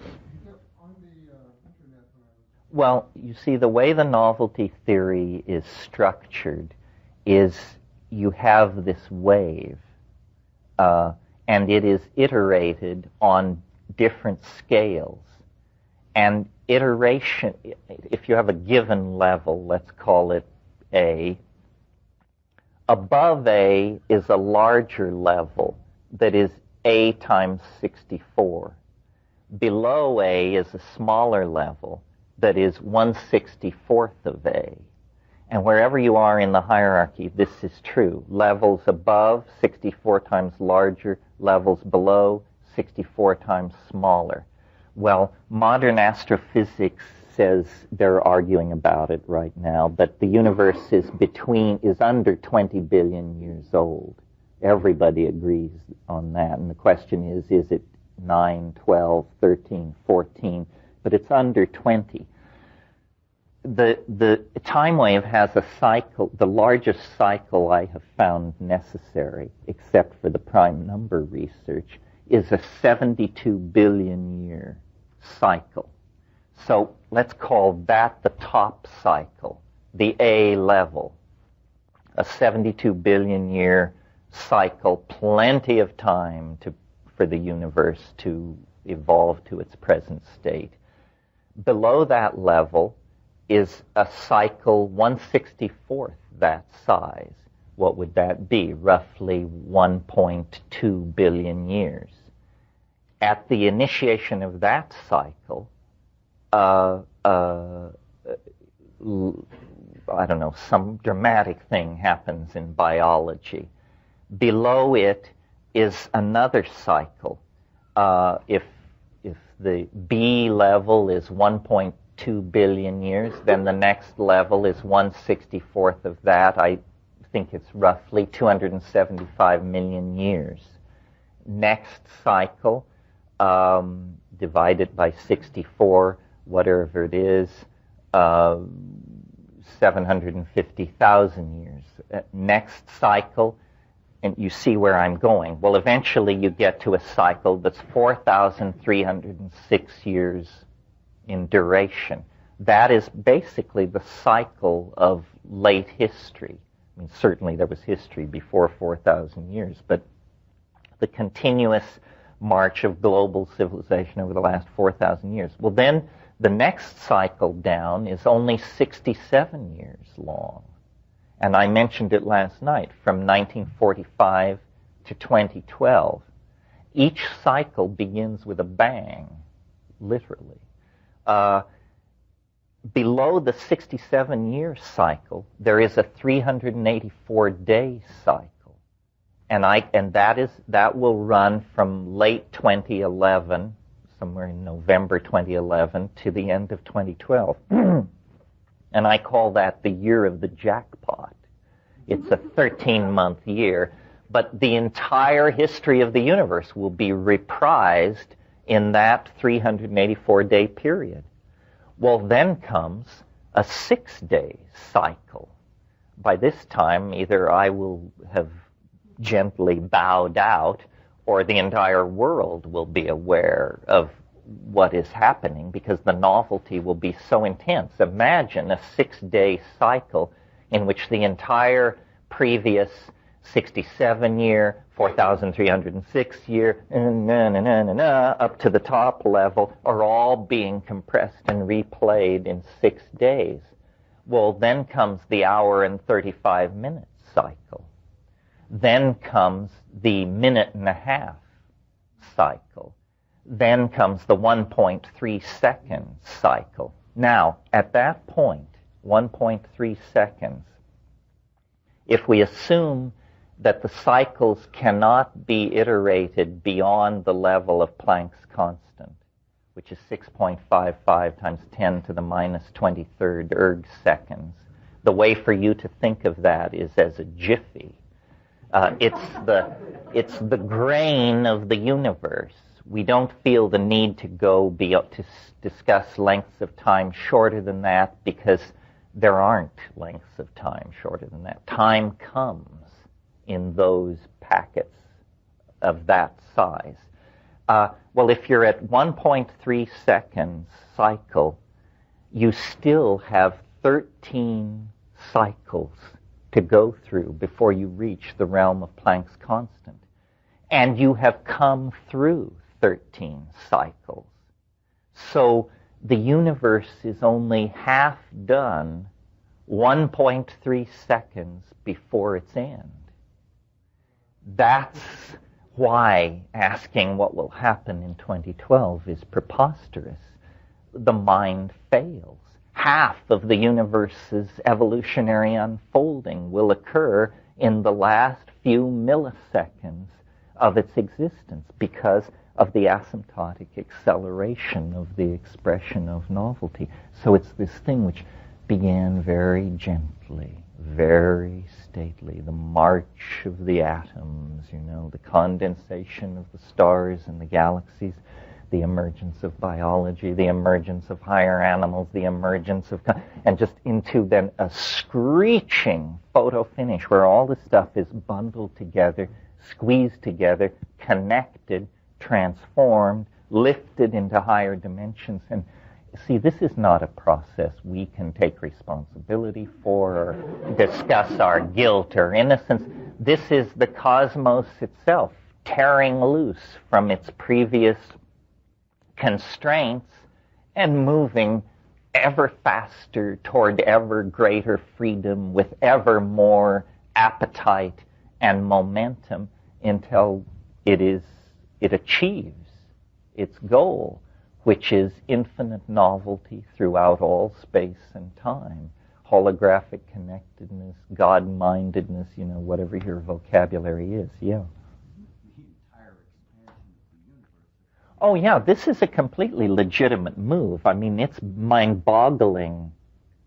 Well, you see, the way the novelty theory is structured is you have this wave, and it is iterated on different scales. And iteration, if you have a given level, let's call it A, Above A is a larger level that is A times 64. Below A is a smaller level that is 1/64th of A. And wherever you are in the hierarchy, this is true. Levels above, 64 times larger. Levels below, 64 times smaller. Well, modern astrophysics says they're arguing about it right now, but the universe is under 20 billion years old. Everybody agrees on that. And the question is it 9, 12, 13, 14? But it's under 20. The time wave has a cycle, the largest cycle I have found necessary, except for the prime number research, is a 72 billion year cycle. So let's call that the top cycle, the A level. A 72 billion year cycle, plenty of time for the universe to evolve to its present state. Below that level is a cycle 1/64th that size. What would that be? Roughly 1.2 billion years. At the initiation of that cycle, I don't know, some dramatic thing happens in biology. Below it is another cycle. If the B level is 1.2 billion years, then the next level is 1/64th of that. I think it's roughly 275 million years. Next cycle, divided by 64, whatever it is, 750,000 years. Next cycle, and you see where I'm going. Well, eventually you get to a cycle that's 4,306 years in duration. That is basically the cycle of late history. I mean, certainly there was history before 4,000 years, but the continuous march of global civilization over the last 4,000 years. Well, then the next cycle down is only 67 years long. And I mentioned it last night, from 1945 to 2012. Each cycle begins with a bang, literally. Below the 67-year cycle, there is a 384-day cycle. And that will run from late 2011, somewhere in November 2011, to the end of 2012. And I call that the year of the jackpot. It's a 13-month year, but the entire history of the universe will be reprised in that 384-day period. Well, then comes a 6-day cycle. By this time, either I will have gently bowed out, or the entire world will be aware of what is happening, because the novelty will be so intense. Imagine a 6-day cycle in which the entire previous 67-year, 4,306 year, up to the top level, are all being compressed and replayed in 6 days. Well, then comes the hour and 35-minute cycle. Then comes the minute and a half cycle. Then comes the 1.3 second cycle. Now, at that point, 1.3 seconds, if we assume that the cycles cannot be iterated beyond the level of Planck's constant, which is 6.55 times 10 to the minus 23rd erg seconds, the way for you to think of that is as a jiffy. It's the grain of the universe. We don't feel the need to go to discuss lengths of time shorter than that, because there aren't lengths of time shorter than that. Time comes in those packets of that size. Well, if you're at 1.3 seconds cycle, you still have 13 cycles to go through before you reach the realm of Planck's constant. And you have come through 13 cycles. So the universe is only half done 1.3 seconds before its end. That's why asking what will happen in 2012 is preposterous. The mind fails. Half of the universe's evolutionary unfolding will occur in the last few milliseconds of its existence because of the asymptotic acceleration of the expression of novelty. So it's this thing which began very gently, very stately, the march of the atoms, the condensation of the stars and the galaxies, the emergence of biology, the emergence of higher animals, the emergence of, and just into then a screeching photo finish where all the stuff is bundled together, squeezed together, connected, transformed, lifted into higher dimensions. And see, this is not a process we can take responsibility for or discuss our guilt or innocence. This is the cosmos itself tearing loose from its previous constraints and moving ever faster toward ever greater freedom with ever more appetite and momentum until it achieves its goal, which is infinite novelty throughout all space and time, holographic connectedness, God-mindedness, whatever your vocabulary is, yeah. Oh, yeah, this is a completely legitimate move. I mean, it's mind-boggling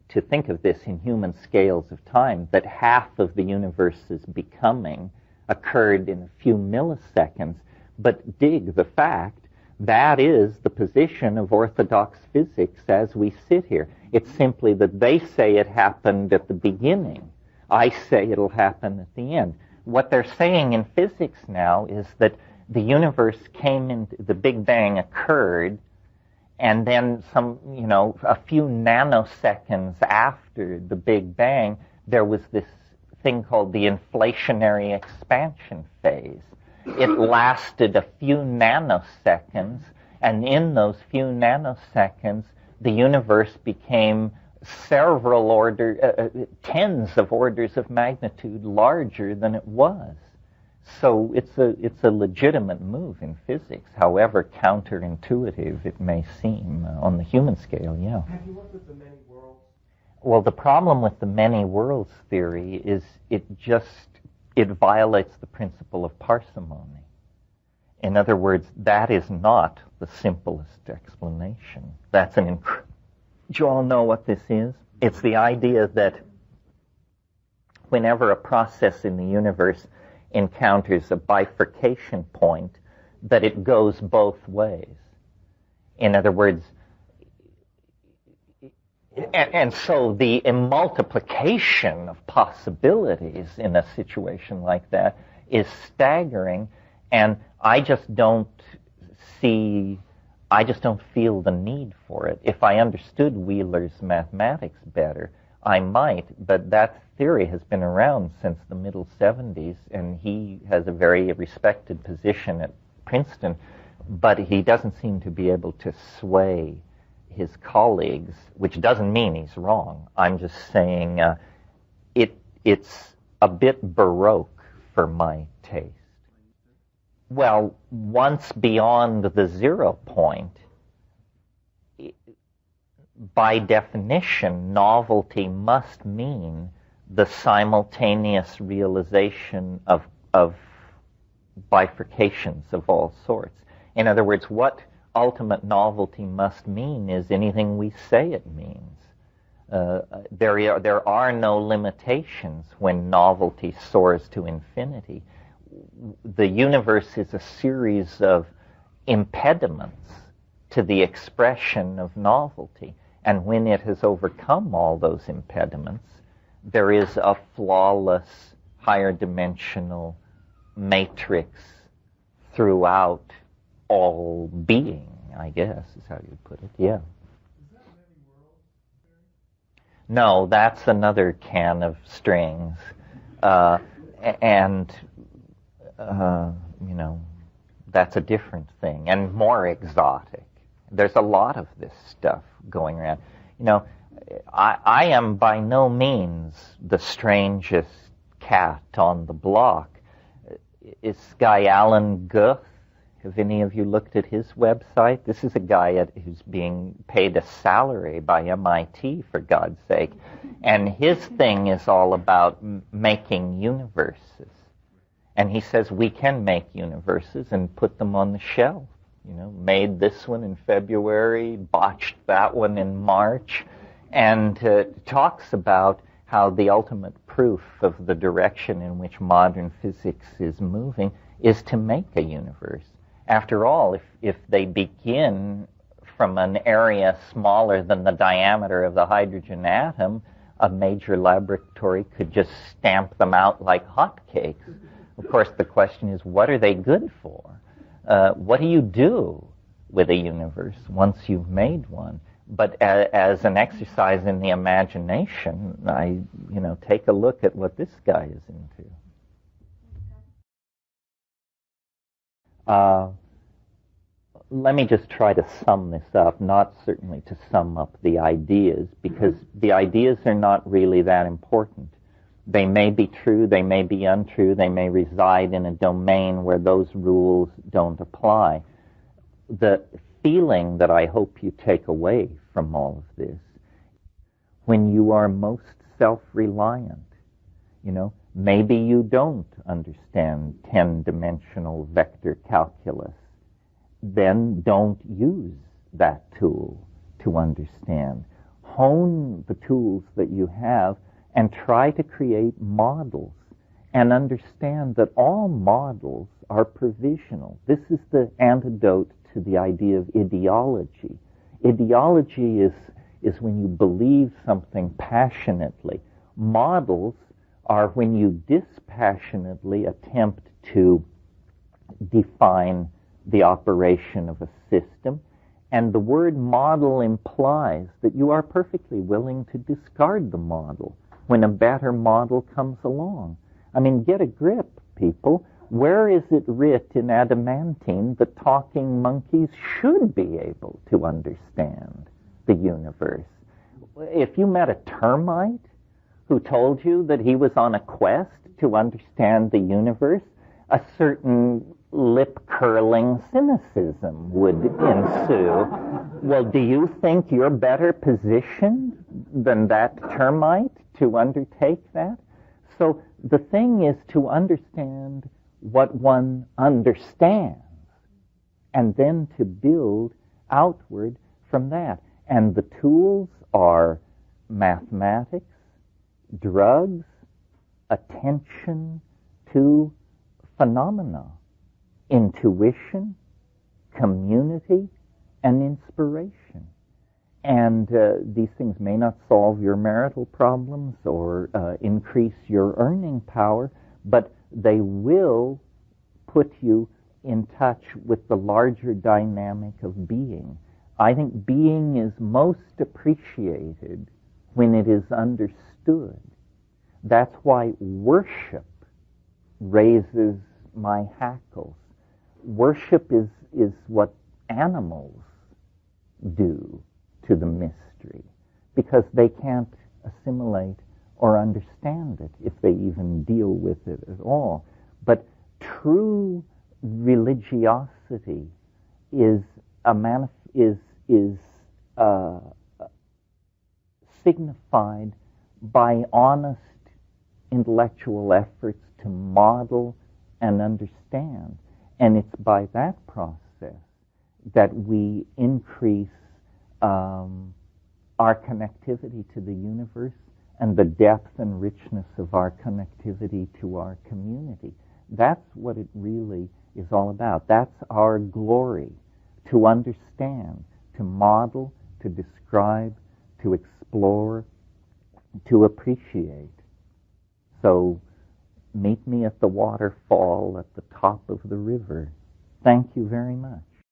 to think of this in human scales of time, that half of the universe's becoming occurred in a few milliseconds. But dig the fact, that is the position of orthodox physics as we sit here. It's simply that they say it happened at the beginning. I say it'll happen at the end. What they're saying in physics now is that the universe came into, the Big Bang occurred, and then a few nanoseconds after the Big Bang, there was this thing called the inflationary expansion phase. It lasted a few nanoseconds, and in those few nanoseconds, the universe became tens of orders of magnitude larger than it was. So it's a legitimate move in physics, however counterintuitive it may seem on the human scale, yeah. Have you worked with the many worlds? Well, the problem with the many worlds theory is it violates the principle of parsimony. In other words, that is not the simplest explanation. That's do you all know what this is? It's the idea that whenever a process in the universe encounters a bifurcation point, that it goes both ways. In other words, and so the multiplication of possibilities in a situation like that is staggering, and I just don't feel the need for it. If I understood Wheeler's mathematics better, I might, but that theory has been around since the middle 70s, and he has a very respected position at Princeton, but he doesn't seem to be able to sway his colleagues, which doesn't mean he's wrong. I'm just saying it's a bit baroque for my taste. Well, once beyond the 0 point, by definition, novelty must mean the simultaneous realization of bifurcations of all sorts. In other words, what ultimate novelty must mean is anything we say it means. There are no limitations when novelty soars to infinity. The universe is a series of impediments to the expression of novelty. And when it has overcome all those impediments, there is a flawless, higher dimensional matrix throughout all being, I guess, is how you'd put it, yeah. Is that many worlds theory? No, that's another can of strings. That's a different thing and more exotic. There's a lot of this stuff going around. I am by no means the strangest cat on the block. Is this guy Alan Guth? Have any of you looked at his website? This is a guy who's being paid a salary by MIT, for God's sake. And his thing is all about making universes. And he says we can make universes and put them on the shelf. You know, made this one in February, botched that one in March, and talks about how the ultimate proof of the direction in which modern physics is moving is to make a universe. After all, if they begin from an area smaller than the diameter of the hydrogen atom, a major laboratory could just stamp them out like hotcakes. Of course, the question is, what are they good for? What do you do with a universe once you've made one? But as an exercise in the imagination, take a look at what this guy is into. Let me just try to sum this up, not certainly to sum up the ideas, because the ideas are not really that important. They may be true, they may be untrue, they may reside in a domain where those rules don't apply. The feeling that I hope you take away from all of this, when you are most self-reliant, maybe you don't understand 10-dimensional vector calculus, then don't use that tool to understand. Hone the tools that you have and try to create models and understand that all models are provisional. This is the antidote to the idea of ideology. Ideology is when you believe something passionately. Models are when you dispassionately attempt to define the operation of a system, and the word model implies that you are perfectly willing to discard the model when a better model comes along. I mean, get a grip, people. Where is it writ in adamantine that talking monkeys should be able to understand the universe? If you met a termite who told you that he was on a quest to understand the universe, a certain lip-curling cynicism would ensue. Well, do you think you're better positioned than that termite to undertake that? So the thing is to understand what one understands and then to build outward from that. And the tools are mathematics, drugs, attention to phenomena, intuition, community, and inspiration. And these things may not solve your marital problems or increase your earning power, but they will put you in touch with the larger dynamic of being. I think being is most appreciated when it is understood. That's why worship raises my hackles. Worship is what animals do to the mystery, because they can't assimilate or understand it if they even deal with it at all. But true religiosity is signified by honest intellectual efforts to model and understand. And it's by that process that we increase our connectivity to the universe and the depth and richness of our connectivity to our community. That's what it really is all about. That's our glory, to understand, to model, to describe, to explore, to appreciate. So meet me at the waterfall at the top of the river. Thank you very much.